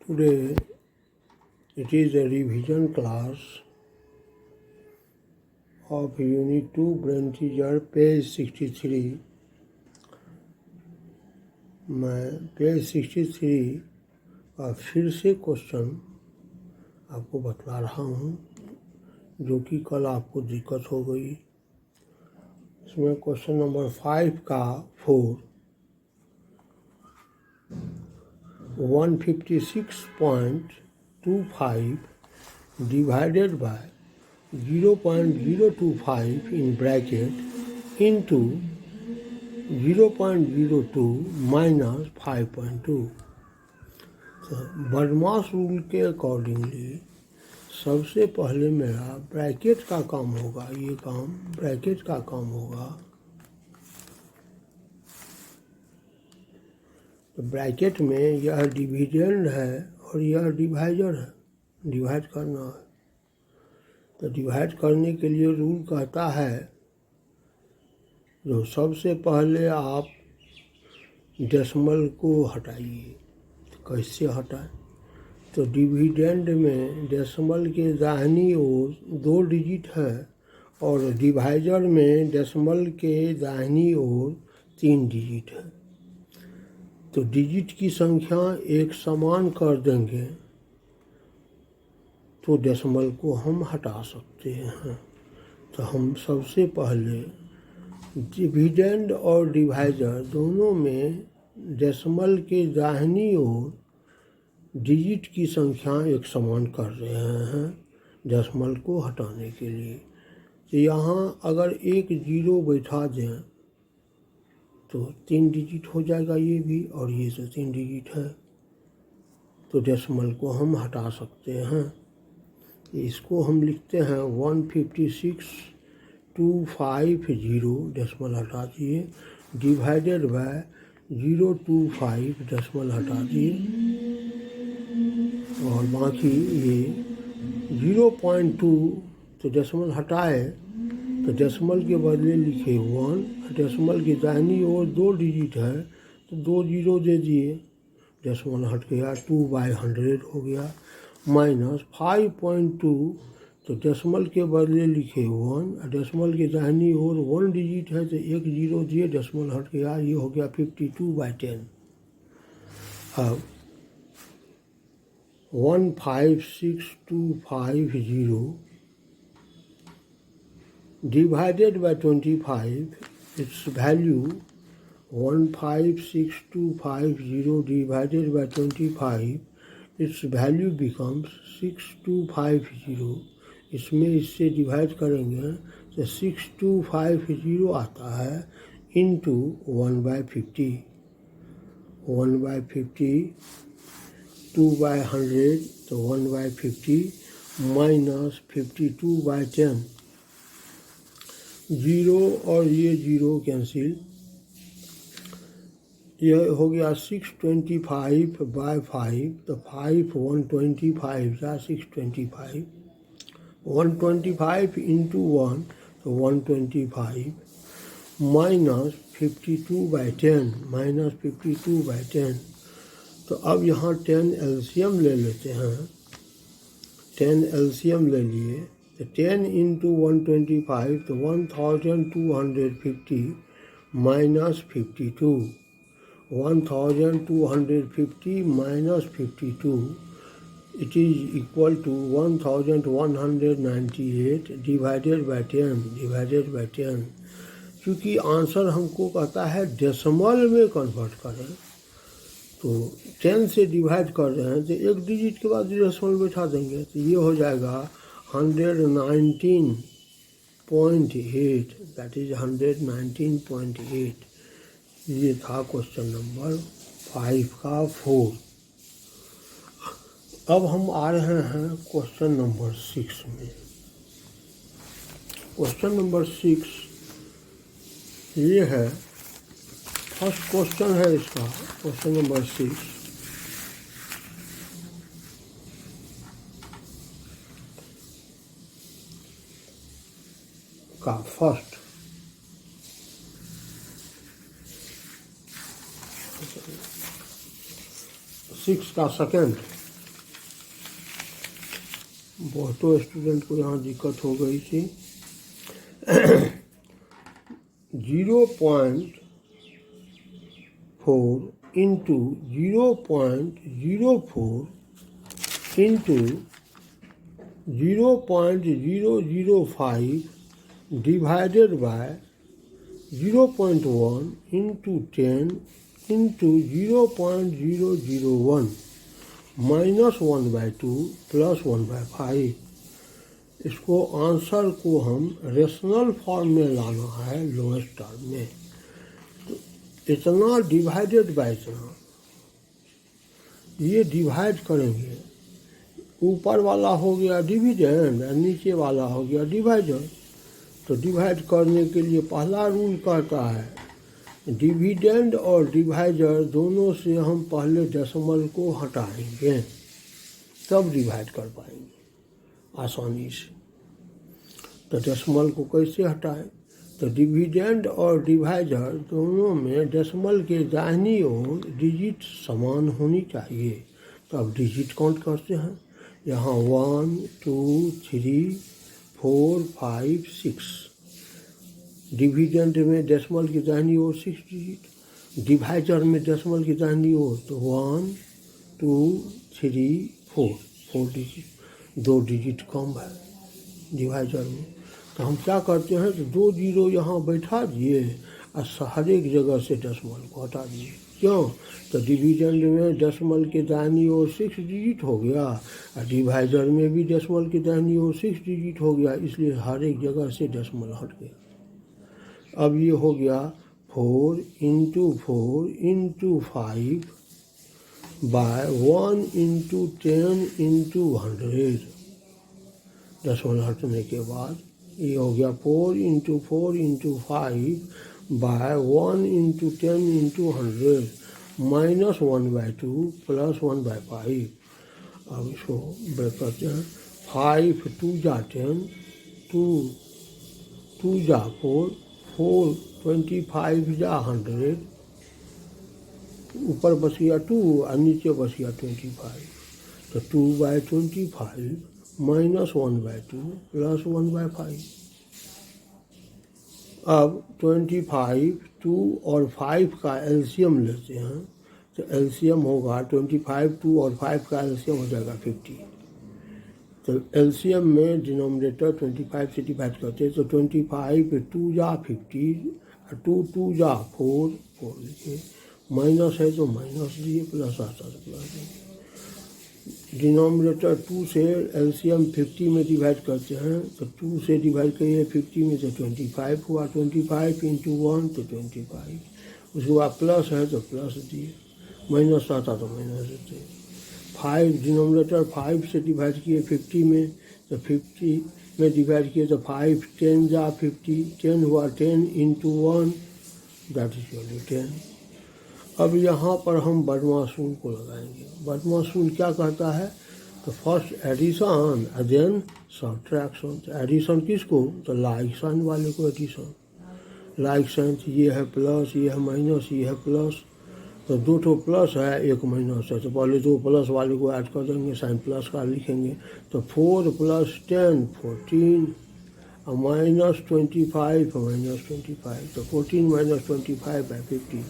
Today it is a revision class of Unit 2 Brain Teaser page 63। मैं page 63 का फिर से क्वेश्चन आपको बतला रहा हूँ जो कि कल आपको दिक्कत हो गई। इसमें क्वेश्चन नंबर 5 का 4 156.25 divided by 0.025 in bracket into 0.02 minus 5.2। तो बर्नॉस रूल के अकॉर्डिंगली सबसे पहले मेरा ब्रैकेट का काम होगा, ये काम ब्रैकेट का काम होगा। तो ब्रैकेट में यह डिविडेंड है और यह डिवाइजर है, डिवाइड करना है। तो डिवाइड करने के लिए रूल कहता है जो सबसे पहले आप डेसिमल को हटाइए। तो कैसे हटाएं? तो डिविडेंड में डेसिमल के दाहिनी ओर 2 डिजिट है और डिवाइजर में डेसिमल के दाहिनी ओर 3 डिजिट है। तो डिजिट की संख्या एक समान कर देंगे तो डेसिमल को हम हटा सकते हैं। तो हम सबसे पहले डिविडेंड और डिवाइजर दोनों में डेसिमल के दाहिनी ओर डिजिट की संख्या एक समान कर रहे हैं डेसिमल को हटाने के लिए। तो यहाँ अगर एक जीरो बैठा दें तो 3 डिजिट हो जाएगा ये भी, और ये तो 3 डिजिट है। तो डेसिमल को हम हटा सकते हैं। इसको हम लिखते हैं 156.250 डेसिमल हटा दिए, डिवाइडेड बाय 025 डेसिमल हटा दिए, और बाकी ये 0.2 तो डेसिमल हटाए तो डेसिमल के बदले लिखे 1। डेसिमल की दाहिनी ओर 2 डिजिट है तो 2 जीरो दे दिए, डेसिमल हट गया, 2/100 हो गया। माइनस 5.2 तो डेसिमल के बदले लिखे 1। डेसिमल की दाहिनी ओर 1 डिजिट है तो 1 जीरो दिए, डेसिमल हट गया, ये हो गया 52/10। अब 156.250 divided by 25, its value 156.250 divided by 25, its value becomes 6250। इसमें इससे डिवाइड करेंगे तो 6250 आता है इंटू 1/50। 1/50 2/100 तो 1/50 माइनस 52/10। जीरो और ये जीरो कैंसिल, यह हो गया 625/5। तो 5 125 या 625, 125 इंटू 1 तो 125 माइनस 52/10, माइनस 52/10। तो अब यहाँ 10 एलसीएम ले लेते हैं। 10 एलसीएम ले लिए तो 10 इंटू 125 तो 1250 minus 52, 1250 minus 52 it is equal to 1198 divided by 10, divided by 10। क्योंकि आंसर हमको कहता है डेसिमल में कन्वर्ट करें, तो 10 से डिवाइड कर रहे हैं तो एक डिजिट के बाद डेसिमल बैठा देंगे तो ये हो जाएगा 119.8, दैट इज 119.8। ये था क्वेश्चन नंबर 5 का 4। अब हम आ रहे हैं क्वेश्चन नंबर 6 में। क्वेश्चन नंबर 6 ये है, फर्स्ट क्वेश्चन है इसका, क्वेश्चन नंबर 6। का फर्स्ट 6 का सेकेंड बहुतों स्टूडेंट को यहाँ दिक्कत हो गई थी। 0.4 into 0.04 into 0.005 divided by 0.1 into 10 into 0.001 minus 1/2 plus 1/5। इसको आंसर को हम रेशनल फॉर्म में लाना है लोएस्ट टर्म में। तो इतना डिवाइडेड बाय इतना, ये डिवाइड करेंगे, ऊपर वाला हो गया डिविडेंड और नीचे वाला हो गया डिवाइजर। तो डिवाइड करने के लिए पहला रूल कहता है डिविडेंड और डिवाइजर दोनों से हम पहले डेसिमल को हटाएंगे, तब डिवाइड कर पाएंगे आसानी से। तो डेसिमल को कैसे हटाएं? तो डिविडेंड और डिवाइजर दोनों में डेसिमल के दाहिनी ओर डिजिट समान होनी चाहिए। तो अब डिजिट काउंट करते हैं। यहाँ 1 2 3 4 5 6। डिविडेंड में डेसिमल की दाहिनी ओर 6 डिजिट, डिवाइजर में डेसिमल की दाहिनी ओर तो 1 2 3 4 डिजिट, 2 डिजिट कम है डिवाइजर में। तो हम क्या करते हैं तो 2 जीरो यहाँ बैठा दिए और हर एक जगह से डेसिमल को हटा दिए। क्यों? तो डिविडेंड में डेसिमल के दाहिनी ओर 6 डिजिट हो गया और डिवाइजर में भी डेसिमल के दाहिनी ओर 6 डिजिट हो गया, इसलिए हर एक जगह से डेसिमल हट गया। अब ये हो गया 4 into 4 into 5 by 1 into 10 into 100। Decimal हटने के बाद ये हो गया 4 into 4 into 5 by 1 into 10 into 100 minus 1/2 plus 1/5। अब इसको ब्रेक करते हैं। 5 2 जा 10, 2 जा 4 25 जा 100, ऊपर बच गया 2 और नीचे बच गया 25। तो 2/25 माइनस 1/2 प्लस 1/5। अब 25 2 और 5 का एलसीएम लेते हैं। तो एलसीएम होगा 25 2 और 5 का एलसीएम हो जाएगा 50। तो एलसीएम में डिनोमिनेटर 25 से डिवाइड करते हैं। तो 25 2 जा 50 और 2 जा 4 लिखिए, माइनस है तो माइनस दिए, प्लस आता तो प्लस दिए। डिनोमिनेटर 2 से एलसीएम 50 में डिवाइड करते हैं। तो 2 से डिवाइड करिए 50 में तो 25 हुआ, 25 इंटू 1 तो 25। उसके बाद प्लस है तो प्लस दिए, माइनस आता तो माइनस देते। 5 डिनोमिनेटर 5 से डिवाइड किए 50 में, तो 50 में डिवाइड किए तो 5 10 जा 50, 10 हुआ, 10 इंटू 1 दैट इज इक्वल 10। अब यहाँ पर हम बदमाशूल को लगाएंगे। बदमाशूल क्या कहता है? तो फर्स्ट एडिशन और देन सब्ट्रैक्शन। तो एडिशन किसको? तो लाइक साइन वाले को एडिशन। लाइक साइन ये है प्लस, ये है माइनस, ये है प्लस। तो 2 ठो प्लस है, 1 माइनस है, तो पहले 2 प्लस वाले को ऐड कर देंगे, साइन प्लस का लिखेंगे। तो 4 + 10 14 और माइनस 25 -25। तो 14 - 25/50।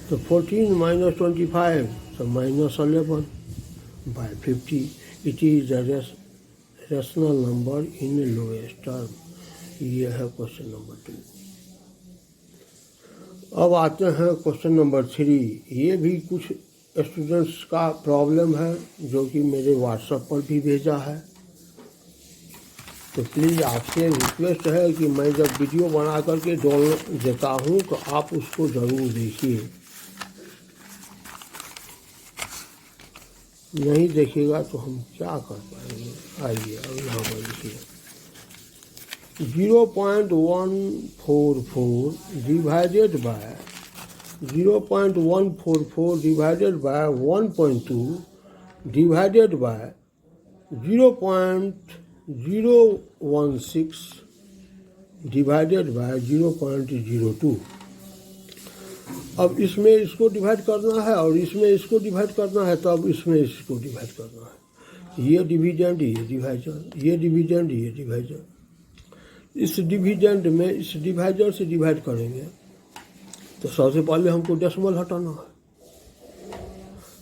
तो 14 - 25 तो -11/50। It is the rational number in lowest term. ये है क्वेश्चन नंबर 2। अब आते हैं क्वेश्चन नंबर 3। ये भी कुछ स्टूडेंट्स का प्रॉब्लम है जो कि मेरे व्हाट्सएप पर भी भेजा है। तो प्लीज़ आपसे रिक्वेस्ट है कि मैं जब वीडियो बना करके डाउनलोड देता हूँ तो आप उसको ज़रूर देखिए। नहीं देखिएगा तो हम क्या कर पाएंगे। आइए अब यहाँ पर लिखिए 0.144 divided by 0.144 divided by 1.2 divided by 0.016 divided by 0.02। अब इसमें इसको डिवाइड करना है और इसमें इसको डिवाइड करना है, तब इसमें इसको डिवाइड करना है। ये डिविडेंड, ये डिवाइजर, ये डिविडेंड, ये डिवाइजर। इस डिविडेंड में इस डिवाइजर से डिवाइड करेंगे तो सबसे पहले हमको डेसिमल हटाना है,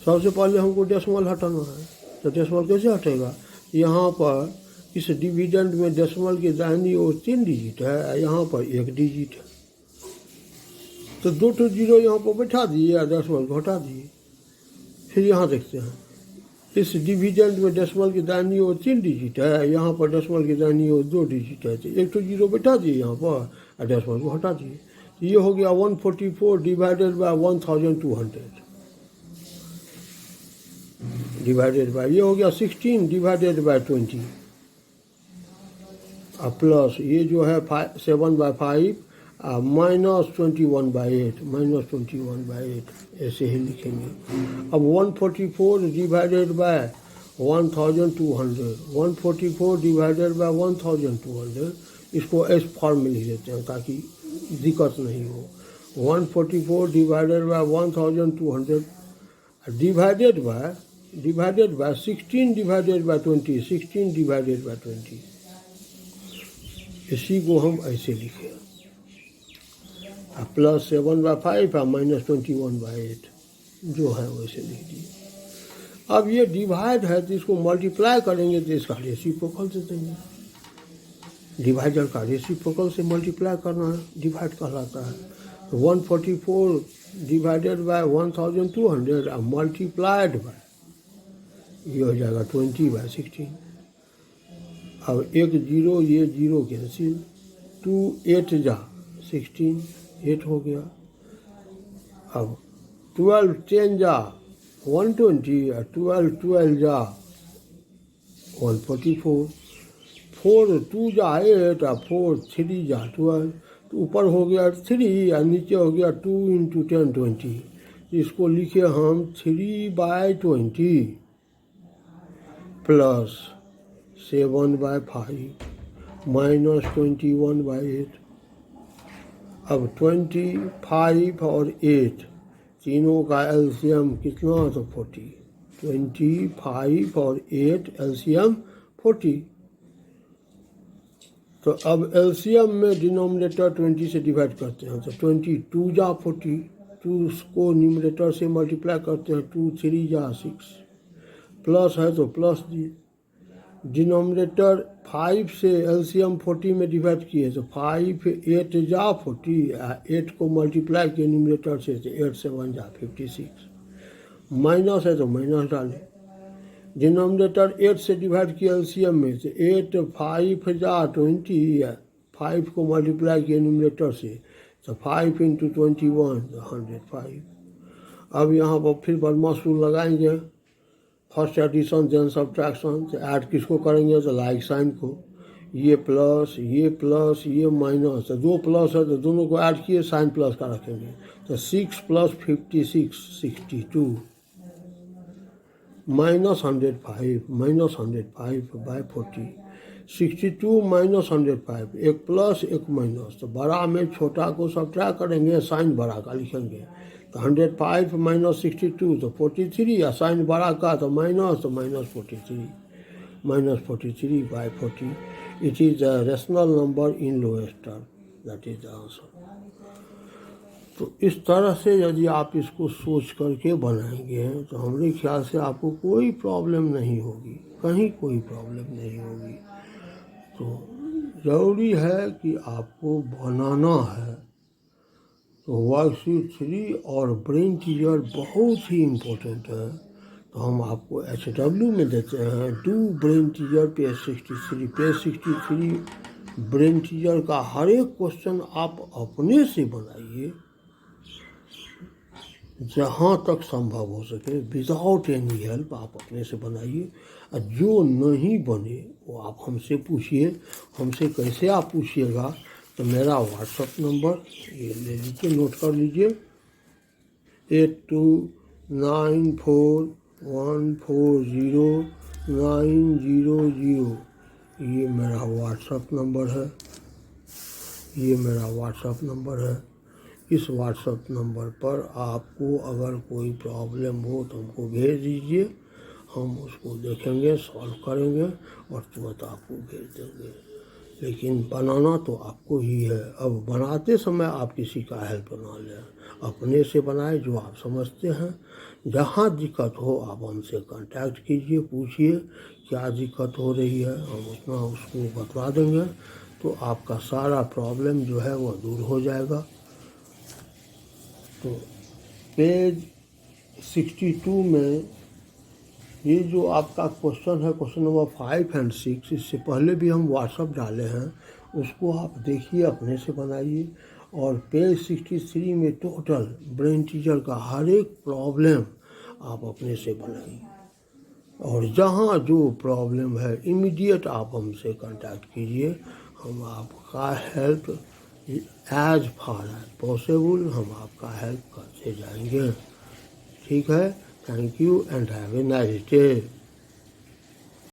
सबसे पहले हमको डेसिमल हटाना है। तो डेसिमल कैसे हटेगा? यहाँ पर इस डिविडेंड में डेसिमल के दाहिनी ओर 3 डिजिट है, यहाँ पर 1 डिजिट है, तो 2 जीरो यहाँ पर बैठा दिए या डेसिमल को हटा दिए। फिर यहाँ देखते हैं, इस डिविडेंड में डेसिमल की दाहिनी ओर 3 डिजिट है, यहाँ पर डेसिमल की दाहिनी ओर 2 डिजिट है, तो 1 जीरो बैठा दिए यहाँ पर और डेसिमल को हटा दिए। ये हो गया 144 डिवाइडेड बाय 1200 डिवाइडेड बाय, ये हो गया 16 डिवाइडेड बाय 20 प्लस ये जो है 7/5 माइनस 21/8, माइनस 21/8 ऐसे ही लिखेंगे। अब 144 डिवाइडेड बाय 1200, 144 डिवाइडेड बाय 1200, इसको इस फॉर्म में लिख देते हैं ताकि दिक्कत नहीं हो। 144 divided by 1200 divided by 16 divided by 20, 16 divided by 20, इसी को हम ऐसे लिखें प्लस 7/5 माइनस 21/8 जो है वैसे लिख दिए। अब ये डिवाइड है तो इसको मल्टीप्लाई करेंगे तो इसका रेसिप्रोकल से देंगे। डिवाइडर का रेसिप्रोकल से मल्टीप्लाई करना डिवाइड कहलाता है। 144 डिवाइडेड बाय 1200 मल्टीप्लाइड बाय, ये हो जाएगा 20/16। अब 1 जीरो, ये जीरो कैंसिल, 2 8 जा 16, 8 हो गया। अब 12 10 जा 120 और 12 12 जा 144, 4 2 जा 8 और 4 3 जा 12, तो ऊपर हो गया 3 और नीचे हो गया 2 × 10 20। इसको लिखे हम 3/20 प्लस 7/5 माइनस 21/8। अब 25 और 8 तीनों का एलसीएम कितना? तो 40। 25 और 8 एलसीएम 40। तो अब एलसीएम में डिनोमिनेटर 20 से डिवाइड करते हैं तो 22 जा 40, 2 को न्यूमरेटर से मल्टीप्लाई करते हैं, 2 3 जा 6, प्लस है तो प्लस दिए। डिनोमिनेटर 5 से एलसीएम 40 में डिवाइड किए तो 5 8 जा 40, 8 को मल्टीप्लाई किए न्यूमरेटर से तो 8 7 जा 56, माइनस है तो माइनस डाले। डिनोमिनेटर 8 से डिवाइड किया एलसीएम में तो 8 5 जा 20, 5 को मल्टीप्लाई किए न्यूमरेटर से तो 5 × 21 105। अब यहाँ पर फिर बदमाशूल लगाएंगे, फर्स्ट एडिशन देन सब्ट्रैक्शन। तो ऐड किसको करेंगे? तो लाइक साइन को, ये प्लस ये माइनस, तो 2 प्लस है तो दोनों को ऐड किए साइन प्लस का रखेंगे तो 6 + 56 62 माइनस 105/40, 62 माइनस 105, एक प्लस एक माइनस, तो बड़ा में छोटा को सब्ट्रैक्ट करेंगे, साइन बड़ा का लिखेंगे तो 105 माइनस 62 तो 43, या साइन बड़ा का तो माइनस, तो minus 43/40। It is the rational number in lowest term, that is the answer. तो इस तरह से यदि आप इसको सोच करके बनाएंगे तो हमारे ख्याल से आपको कोई प्रॉब्लम नहीं होगी, कहीं कोई प्रॉब्लम नहीं होगी। तो ज़रूरी है कि आपको बनाना है। तो वर्कशीट 3 और ब्रेन टीजर बहुत ही इम्पोर्टेंट है। तो हम आपको HW में देते हैं, do brain teaser page 63। Page 63 brain teaser का हर एक क्वेश्चन आप अपने से बनाइए जहाँ तक संभव हो सके, विदाउट एनी हेल्प आप अपने से बनाइए। और जो नहीं बने वो आप हमसे पूछिए। हमसे कैसे आप पूछिएगा? तो मेरा व्हाट्सअप नंबर ये ले लीजिए, नोट कर लीजिए, 829401400900। ये मेरा व्हाट्सअप नंबर है, ये मेरा व्हाट्सअप नंबर है। इस व्हाट्सअप नंबर पर आपको अगर कोई प्रॉब्लम हो तो हमको भेज दीजिए, हम उसको देखेंगे, सॉल्व करेंगे और तुरंत आपको भेज देंगे। लेकिन बनाना तो आपको ही है। अब बनाते समय आप किसी का हेल्प ना लें, अपने से बनाए जो आप समझते हैं। जहाँ दिक्कत हो आप हमसे कांटेक्ट कीजिए, पूछिए क्या दिक्कत हो रही है, हम उतना उसको बतला देंगे, तो आपका सारा प्रॉब्लम जो है वो दूर हो जाएगा। तो पेज 62 में ये जो आपका क्वेश्चन है, क्वेश्चन नंबर 5 और 6, इससे पहले भी हम व्हाट्सअप डाले हैं, उसको आप देखिए, अपने से बनाइए। और पेज 63 में टोटल ब्रेन टीचर का हर एक प्रॉब्लम आप अपने से बनाइए। और जहाँ जो प्रॉब्लम है इमीडिएट आप हमसे कांटेक्ट कीजिए, हम आपका help as far as possible हम आपका हेल्प करते जाएंगे। ठीक है, thank you and have a nice day.